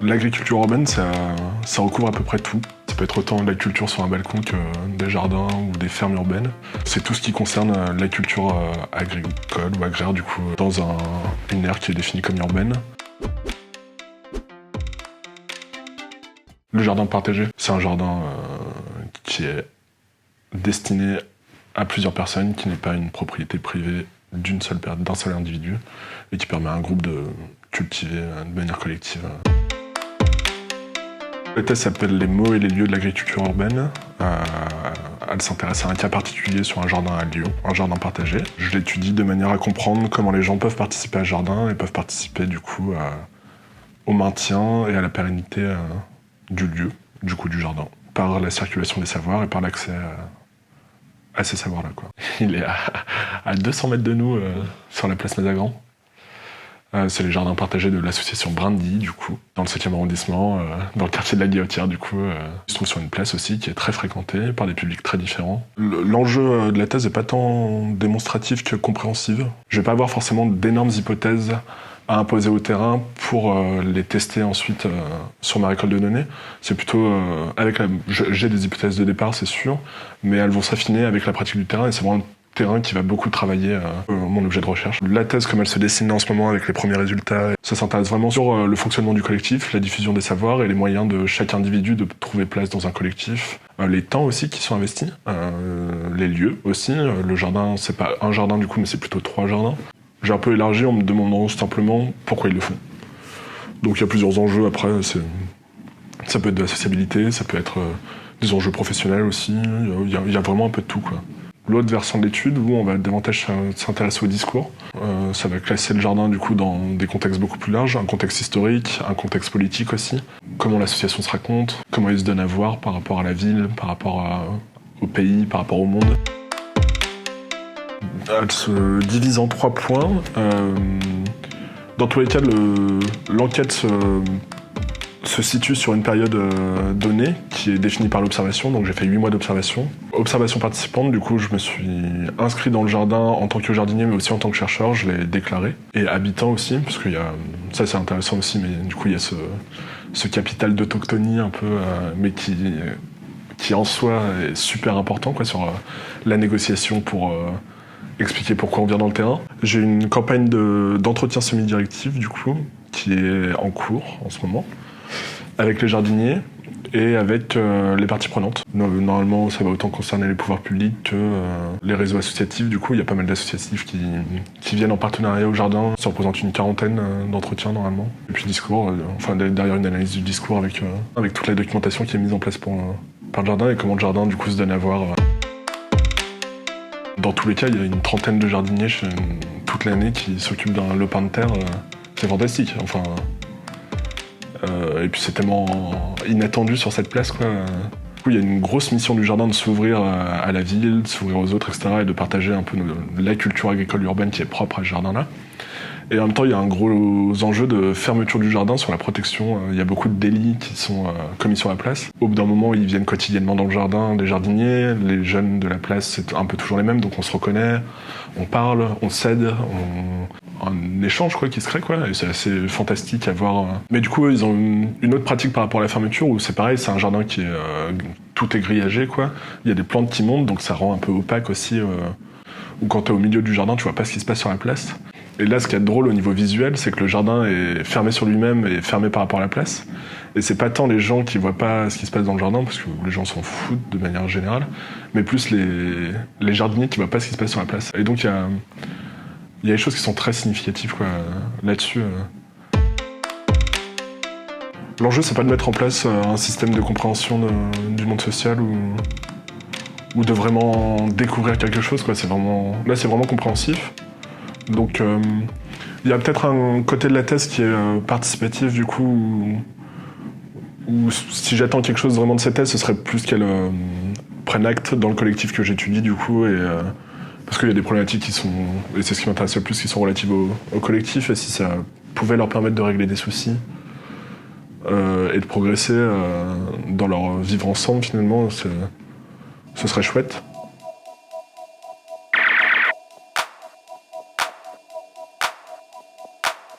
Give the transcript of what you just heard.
L'agriculture urbaine, ça recouvre à peu près tout. Ça peut être autant de la culture sur un balcon que des jardins ou des fermes urbaines. C'est tout ce qui concerne la culture agricole ou agraire, du coup, dans une aire qui est définie comme urbaine. Le jardin partagé, c'est un jardin qui est destiné à plusieurs personnes, qui n'est pas une propriété privée d'un seul individu, et qui permet à un groupe de cultiver de manière collective. La thèse s'appelle « Les mots et les lieux de l'agriculture urbaine ». Elle s'intéresse à un cas particulier sur un jardin à Lyon, un jardin partagé. Je l'étudie de manière à comprendre comment les gens peuvent participer à ce jardin et peuvent participer du coup au maintien et à la pérennité du lieu, du jardin, par la circulation des savoirs et par l'accès à ces savoirs-là, quoi. Il est à 200 mètres de nous, sur la place Mazagran. C'est les jardins partagés de l'association Brindy, du coup, dans le 7e arrondissement, dans le quartier de la Guillotière, du coup. Il se trouve sur une place aussi qui est très fréquentée par des publics très différents. L'enjeu de la thèse n'est pas tant démonstratif que compréhensive. Je vais pas avoir forcément d'énormes hypothèses à imposer au terrain pour les tester ensuite sur ma récolte de données. C'est plutôt j'ai des hypothèses de départ, c'est sûr, mais elles vont s'affiner avec la pratique du terrain et c'est vraiment le terrain qui va beaucoup travailler mon objet de recherche. La thèse, comme elle se dessine en ce moment avec les premiers résultats, ça s'intéresse vraiment sur le fonctionnement du collectif, la diffusion des savoirs et les moyens de chaque individu de trouver place dans un collectif. Les temps aussi qui sont investis, les lieux aussi. Le jardin, c'est pas un jardin du coup, mais c'est plutôt 3 jardins. J'ai un peu élargi en me demandant simplement pourquoi ils le font. Donc il y a plusieurs enjeux après, ça peut être de la sociabilité, ça peut être des enjeux professionnels aussi, il y a vraiment un peu de tout, quoi. L'autre versant de l'étude, où on va davantage s'intéresser au discours. Ça va classer le jardin du coup dans des contextes beaucoup plus larges, un contexte historique, un contexte politique aussi. Comment l'association se raconte, comment il se donne à voir par rapport à la ville, par rapport au pays, par rapport au monde. Elle se divise en 3 points. Dans tous les cas, l'enquête se situe sur une période donnée qui est définie par l'observation, donc j'ai fait 8 mois d'observation. Observation participante, du coup je me suis inscrit dans le jardin en tant que jardinier mais aussi en tant que chercheur, je l'ai déclaré. Et habitant aussi, parce que ça c'est intéressant aussi, mais du coup il y a ce capital d'autochtonie un peu, mais qui en soi est super important quoi, sur la négociation pour expliquer pourquoi on vient dans le terrain. J'ai une campagne d'entretien semi-directif du coup, qui est en cours en ce moment, avec les jardiniers et avec les parties prenantes. Normalement, ça va autant concerner les pouvoirs publics que les réseaux associatifs. Du coup, il y a pas mal d'associatifs qui viennent en partenariat au jardin. Ça représente une 40aine d'entretiens normalement. Et puis discours, derrière une analyse du discours avec toute la documentation qui est mise en place par le jardin et comment le jardin du coup se donne à voir. Dans tous les cas, il y a une 30aine de jardiniers toute l'année qui s'occupent d'un lopin de terre. C'est fantastique. Enfin, et puis c'est tellement inattendu sur cette place, quoi. Du coup, il y a une grosse mission du jardin de s'ouvrir à la ville, de s'ouvrir aux autres, etc. et de partager un peu la culture agricole urbaine qui est propre à ce jardin-là. Et en même temps, il y a un gros enjeu de fermeture du jardin sur la protection. Il y a beaucoup de délits qui sont commis sur la place. Au bout d'un moment, ils viennent quotidiennement dans le jardin, les jardiniers, les jeunes de la place, c'est un peu toujours les mêmes, donc on se reconnaît, on parle, on s'aide, un échange quoi, qui se crée, quoi, et c'est assez fantastique à voir. Mais du coup, ils ont une autre pratique par rapport à la fermeture, où c'est pareil, c'est un jardin qui est... tout est grillagé, quoi. Il y a des plantes qui montent, donc ça rend un peu opaque aussi, ou quand t'es au milieu du jardin, tu vois pas ce qui se passe sur la place. Et là, ce qui est drôle au niveau visuel, c'est que le jardin est fermé sur lui-même et fermé par rapport à la place. Et c'est pas tant les gens qui voient pas ce qui se passe dans le jardin, parce que les gens s'en foutent de manière générale, mais plus les jardiniers qui voient pas ce qui se passe sur la place. Et donc il y a des choses qui sont très significatives quoi, là-dessus. L'enjeu, c'est pas de mettre en place un système de compréhension du monde social ou de vraiment découvrir quelque chose, quoi. Là, c'est vraiment compréhensif. Donc, il y a peut-être un côté de la thèse qui est participatif, du coup, où si j'attends quelque chose vraiment de cette thèse, ce serait plus qu'elle prenne acte dans le collectif que j'étudie, du coup, parce qu'il y a des problématiques qui sont, et c'est ce qui m'intéresse le plus, qui sont relatives au collectif, et si ça pouvait leur permettre de régler des soucis et de progresser dans leur vivre ensemble, finalement, ce serait chouette.